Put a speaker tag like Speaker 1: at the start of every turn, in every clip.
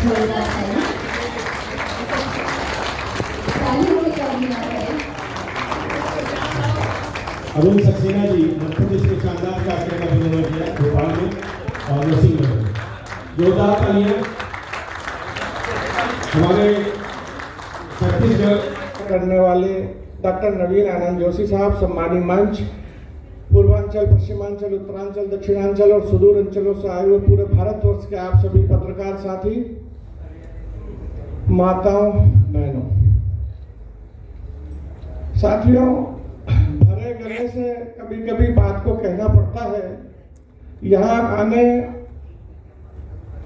Speaker 1: जोरदार तालियों के साथ
Speaker 2: अरुण सक्सेना जी मध्य प्रदेश के शानदार कार्यक्रम का अभिनय किया भोपाल में और नरसिंह में जोरदार तालियां। हमारे छत्तीसगढ़
Speaker 3: करने वाले डॉक्टर नवीन आनंद जोशी साहब सम्मानी मंच, पूर्वांचल, पश्चिमांचल, उत्तरांचल, दक्षिणांचल और सुदूर अंचलों से आए हुए पूरे भारतवर्ष के आप सभी पत्रकार साथी, माताओं, बहनों, साथियों, भरे गले से कभी कभी बात को कहना पड़ता है। यहाँ आने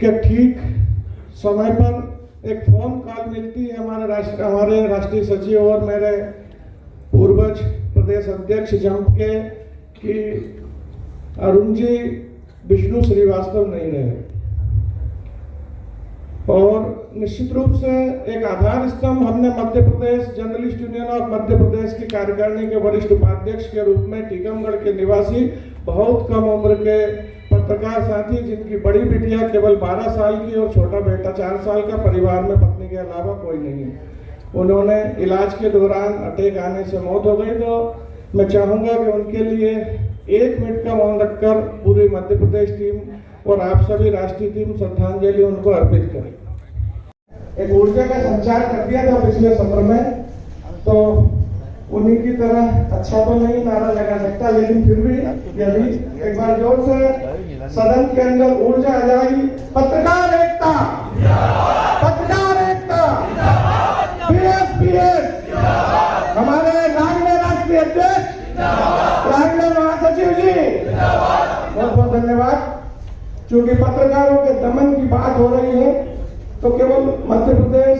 Speaker 3: के ठीक समय पर एक फोन कॉल मिलती है हमारे राष्ट्रीय सचिव और मेरे पूर्वज प्रदेश अध्यक्ष जंप के कि अरुण जी विष्णु श्रीवास्तव नहीं रहे, और निश्चित रूप से एक आधार स्तंभ हमने मध्य प्रदेश जर्नलिस्ट यूनियन और मध्य प्रदेश की कार्यकारिणी के वरिष्ठ उपाध्यक्ष के रूप में टीकमगढ़ के निवासी बहुत कम उम्र के पत्रकार साथी, जिनकी बड़ी बिटिया केवल 12 साल की और छोटा बेटा 4 साल का, परिवार में पत्नी के अलावा कोई नहीं, उन्होंने इलाज के दौरान अटैक आने से मौत हो गई। तो मैं चाहूंगा कि उनके लिए 1 मिनट का मौन रखकर पूरी मध्य प्रदेश टीम और आप सभी राष्ट्रीय टीम श्रद्धांजलि उनको अर्पित करें। एक ऊर्जा का संचार कर दिया था पिछले सत्र में, तो उन्हीं की तरह अच्छा तो नहीं नारा लगा सकता, लेकिन फिर भी यदि एक बार जोर से सदन के अंदर ऊर्जा आ जाएगी। पत्रकार एकता, पत्रकार एकता, पीएस, हमारे राष्ट्रीय अध्यक्ष, राष्ट्रीय महासचिव जी, बहुत बहुत धन्यवाद। चूंकि पत्रकारों के दमन की बात हो रही है, तो केवल मध्य प्रदेश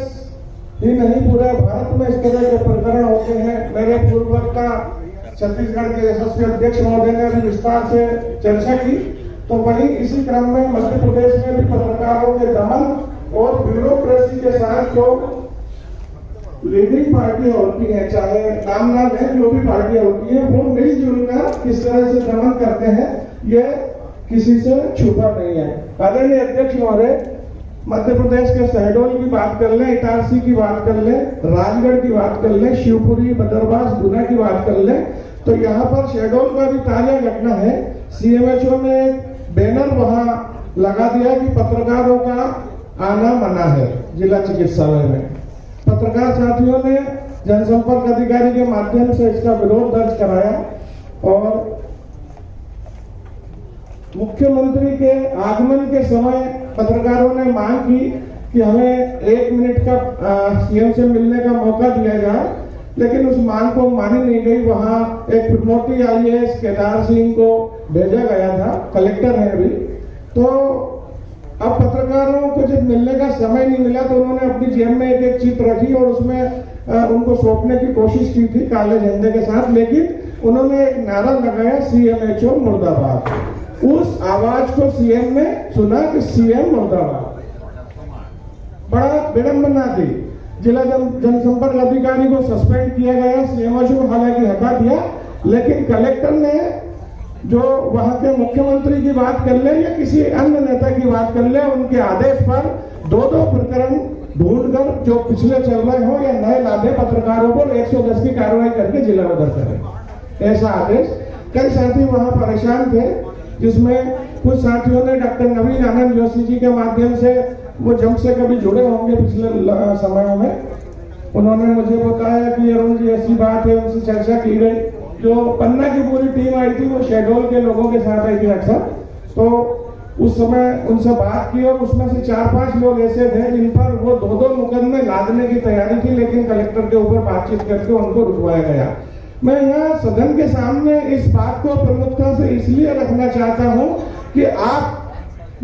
Speaker 3: ही नहीं, पूरे भारत में इस तरह के प्रकरण होते हैं। मेरे पूर्ववक्ता छत्तीसगढ़ के यशस्वी अध्यक्ष महोदय ने भी विस्तार से चर्चा की, तो वहीं इसी क्रम में मध्य प्रदेश में भी पत्रकारों के दमन और ब्यूरोक्रेसी के साथ जो लीडिंग पार्टियां होती हैं, चाहे नाम ना लें, जो भी पार्टियां होती हैं, वो मिलजुल कर किस तरह से दमन करते हैं, ये किसी से छुपा नहीं है। आदरणीय अध्यक्ष महोदय, मध्य प्रदेश के शहडोल की बात कर लें, इटारसी की बात कर लें, राजगढ़ की बात कर लें, शिवपुरी, बदरवास, गुना की बात कर लें, तो यहाँ पर शहडोल का भी ताजा घटना है। सीएमएचओ ने बैनर वहां लगा दिया कि पत्रकारों का आना मना है जिला चिकित्सालय में। पत्रकार साथियों ने जनसंपर्क अधिकारी के माध्यम से इसका विरोध दर्ज कराया और मुख्यमंत्री के आगमन के समय पत्रकारों ने मांग की कि हमें 1 मिनट का सीएम से मिलने का मौका दिया जाए, लेकिन उस मांग को मानी नहीं गई। वहां एक प्रमोटी आईएएस केदार सिंह को भेजा गया था, कलेक्टर है अभी। तो अब पत्रकारों को जब मिलने का समय नहीं मिला, तो उन्होंने अपनी जेब में एक चिट रखी और उसमें उनको सौंपने की कोशिश की थी काले झंडे के साथ, लेकिन उन्होंने एक नारा लगाया, सीएमएचओ मुर्दाबाद। उस आवाज को सीएम ने सुना कि सीएम मुर्दाबाद। बड़ा विडंबना थी। जिला जनसंपर्क अधिकारी को सस्पेंड किया गया, सीएमएचओ हालांकि हटा दिया, लेकिन कलेक्टर ने जो वहां के मुख्यमंत्री की बात कर ले या किसी अन्य नेता की बात कर ले, उनके आदेश पर 2-2 प्रकरण ढूंढकर जो पिछले चल रहे हो या नए लादे पत्रकारों को 110 की कार्रवाई करके जिला बदर करें, ऐसा आदेश। कई साथी वहां परेशान थे, जिसमें कुछ साथियों ने डॉक्टर नवीन आनंद जोशी जी के माध्यम से, वो जंप से कभी जुड़े होंगे पिछले समयों में, उन्होंने मुझे बताया कि अरुण जी ऐसी बात है, उनसे चर्चा की गई। जो पन्ना की पूरी टीम आई थी वो शहडोल के लोगों के साथ आई थी अक्सर, तो उस समय उनसे बात की और उसमें से 4-5 लोग ऐसे थे जिन पर वो 2-2 मुकदमे लादने की तैयारी थी, लेकिन कलेक्टर के ऊपर बातचीत करके उनको रुकवाया गया। मैं यहाँ सदन के सामने इस बात को प्रमुखता से इसलिए रखना चाहता हूँ कि आप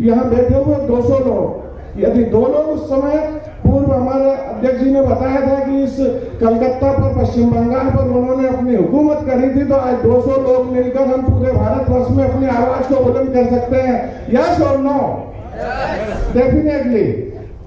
Speaker 3: यहाँ बैठे हुए 200 लोग, यदि 2 लोग उस समय पूर्व हमारे अध्यक्ष जी ने बताया था कि इस कलकत्ता पर, पश्चिम बंगाल पर उन्होंने अपनी हुकूमत करी थी, तो आज 200 लोग मिलकर हम पूरे भारतवर्ष में अपनी आवाज को बुलंद कर सकते हैं। यस और नो? डेफिनेटली।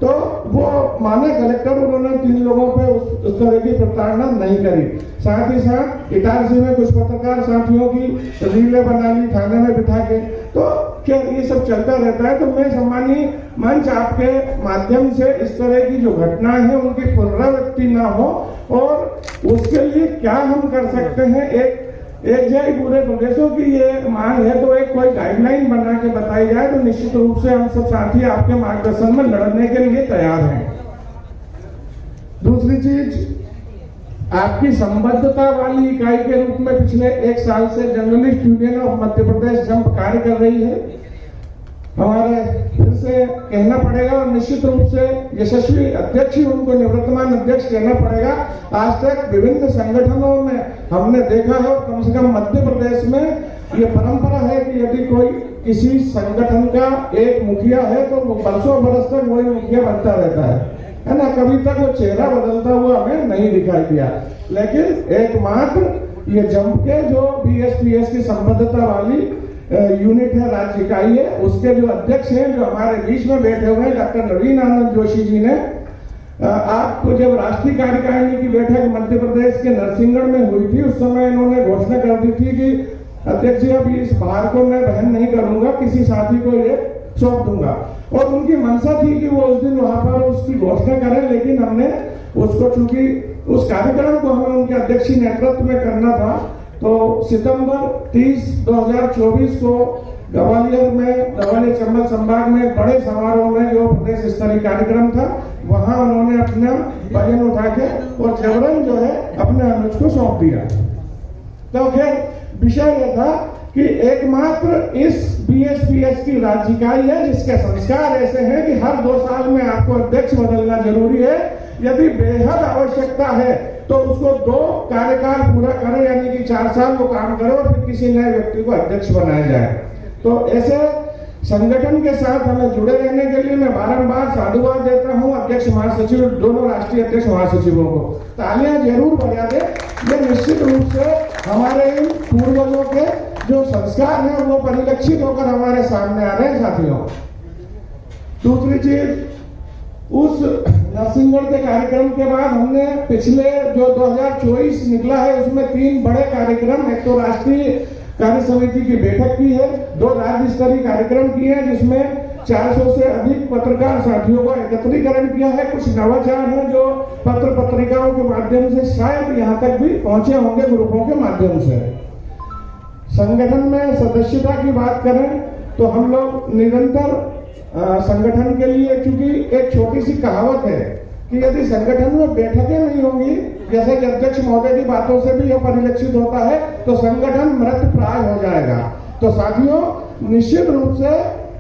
Speaker 3: तो वो माने कलेक्टर उन्होंने 3 लोगों पे उस तरह की प्रताड़ना नहीं करी। साथ ही साथ इटारसी में कुछ पत्रकार साथियों की रीलें बना ली थाने में बिठा के। तो क्या ये सब चलता रहता है। तो मैं सम्मानीय मंच आपके माध्यम से इस तरह की जो घटनाएं हैं उनकी पुनरावृत्ति ना हो और उसके लिए क्या हम कर सकते हैं, एक जय पूरे प्रदेशों की ये मांग है, तो एक कोई गाइडलाइन बना के बताई जाए तो निश्चित रूप से हम सब साथी आपके मार्गदर्शन में लड़ने के लिए तैयार हैं। दूसरी चीज, आपकी संबद्धता वाली इकाई के रूप में पिछले 1 साल से journalist union of Madhya Pradesh jump कार्य कर रही है। हमारे फिर से कहना पड़ेगा और निश्चित रूप से यशस्वी अध्यक्ष ही उनको निवृत्तमान अध्यक्ष कहना पड़ेगा। आज तक विभिन्न संगठनों में हमने देखा है और कम से कम मध्य प्रदेश में ये परंपरा है कि यदि कोई किसी संगठन का एक मुखिया है तो वो बरसों बरस तक वही मुखिया बनता रहता है ना। कभी तक वो चेहरा बदलता हुआ हमें नहीं दिखाई दिया। लेकिन एकमात्र ये जंप के जो BSPS की संबद्धता वाली यूनिट है, राज्य इकाई है, उसके जो अध्यक्ष हैं जो हमारे बीच में बैठे हुए हैं डॉक्टर नवीन आनंद जोशी जी ने आपको जब राष्ट्रीय कार्यकारिणी की बैठक मध्य प्रदेश के नरसिंहगढ़ में हुई थी उस समय इन्होंने घोषणा कर दी थी कि अध्यक्ष जी अब इस भार को मैं वहन नहीं करूंगा, किसी साथी को ये सौंप दूंगा। और उनकी मंशा थी कि वो उस दिन वहां पर उसकी घोषणा करें, लेकिन हमने उसको चूंकि उस कार्यक्रम को हमें उनके अध्यक्ष नेतृत्व में करना था तो सितंबर 30, 2024 को ग्वालियर चंबल संभाग में बड़े समारोह में जो प्रदेश स्तरीय कार्यक्रम था वहां उन्होंने अपना वजन उठा के और जबरन जो है अपने अनुज को सौंप दिया। तो फिर विषय यह था कि एकमात्र इस BSPS की राज्य इकाई है जिसके संस्कार ऐसे हैं कि हर 2 साल में आपको अध्यक्ष बदलना जरूरी है। यदि बेहद आवश्यकता है तो उसको 2 कार्यकाल पूरा करे, यानी कि 4 साल वो काम करे और फिर किसी नए व्यक्ति को अध्यक्ष बनाया जाए। तो ऐसे संगठन के साथ हमें जुड़े रहने के लिए मैं बारंबार साधुवाद देता हूं अध्यक्ष महासचिव, दोनों राष्ट्रीय अध्यक्ष महासचिवों को तालियां जरूर बजा दे। ये निश्चित रूप से हमारे इन पूर्वजों के जो संस्कार हैं वो परिलक्षित होकर हमारे सामने आ रहे हैं साथियों। दूसरी चीज, उस नरसिंहगढ़ के कार्यक्रम के बाद हमने पिछले जो 2024 निकला है उसमें 3 बड़े कार्यक्रम, एक तो राष्ट्रीय कार्य समिति की बैठक की है, 2 राज्य स्तरीय कार्यक्रम किए हैं जिसमें 400 से अधिक पत्रकार साथियों को एकत्रीकरण किया है। कुछ नवाचार हैं जो पत्र पत्रिकाओं के माध्यम से शायद यहाँ तक भी पहुंचे होंगे ग्रुपों के माध्यम से। संगठन में सदस्यता की बात करें तो हम लोग निरंतर संगठन के लिए, क्योंकि एक छोटी सी कहावत है कि यदि संगठन में बैठकें नहीं होंगी, जैसे कि अध्यक्ष महोदय की बातों से भी यह परिलक्षित होता है, तो संगठन मृत प्राय हो जाएगा। तो साथियों निश्चित रूप से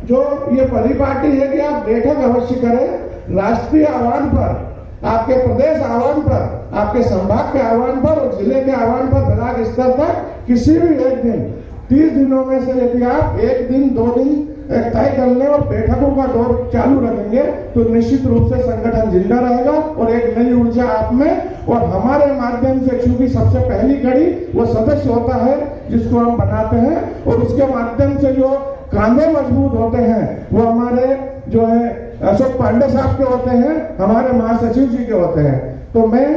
Speaker 3: जो ये परिपाटी है कि आप बैठक अवश्य करें, राष्ट्रीय आह्वान पर, आपके प्रदेश आह्वान पर, आपके संभाग के आह्वान पर और जिले के आह्वान पर ब्लॉक स्तर तक किसी भी एक दिन 30 दिनों में से यदि आप 1 दिन 2 दिन तय कर ले और बैठकों का दौर चालू रखेंगे तो निश्चित रूप से संगठन जिंदा रहेगा और एक नई ऊर्जा आप में और हमारे माध्यम से, चूंकि सबसे पहली कड़ी वो सदस्य होता है जिसको हम बनाते हैं और उसके माध्यम से जो कांधे मजबूत होते हैं वो हमारे जो है अशोक पांडे साहब के होते हैं, हमारे महासचिव जी के होते हैं। तो मैं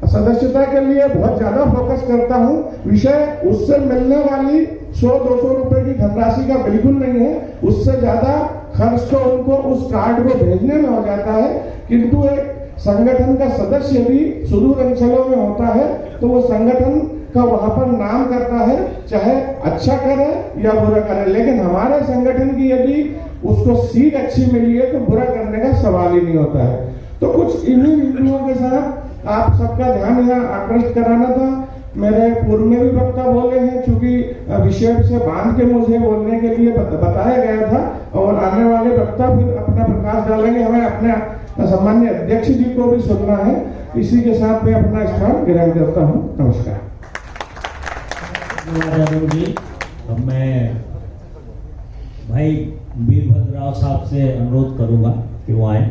Speaker 3: सदस्यता के लिए बहुत ज्यादा फोकस करता हूं। विषय उससे मिलने वाली 100-200 रुपए की धनराशि का बिल्कुल नहीं है, उससे ज्यादा खर्च तो उनको उस कार्ड को भेजने में हो जाता है। किंतु एक संगठन का सदस्य भी सुदूर अंचलों में होता है तो वो संगठन का वहां पर नाम करता है, चाहे अच्छा करे या बुरा करे, लेकिन हमारे संगठन की यदि उसको सीट अच्छी मिली है तो बुरा करने का सवाल ही नहीं होता है। तो कुछ इन्हीं बिंदुओं के साथ आप सबका ध्यान यहाँ आकृष्ट कराना था। मेरे पूर्व में भी वक्ता बोले हैं, चूंकि विषय से बांध के मुझे बोलने के लिए बताया गया था और आने वाले वक्ता फिर अपना प्रकाश डालेंगे। हमें अपने सम्मान्य अध्यक्ष जी को भी सुनना है। इसी के साथ मैं अपना स्थान ग्रहण करता हूँ। नमस्कार।
Speaker 4: यादव जी, अब मैं भाई वीरभद्र राव साहब से अनुरोध करूंगा कि वो आए।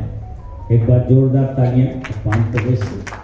Speaker 4: एक बार जोरदार तालियां मध्य प्रदेश से।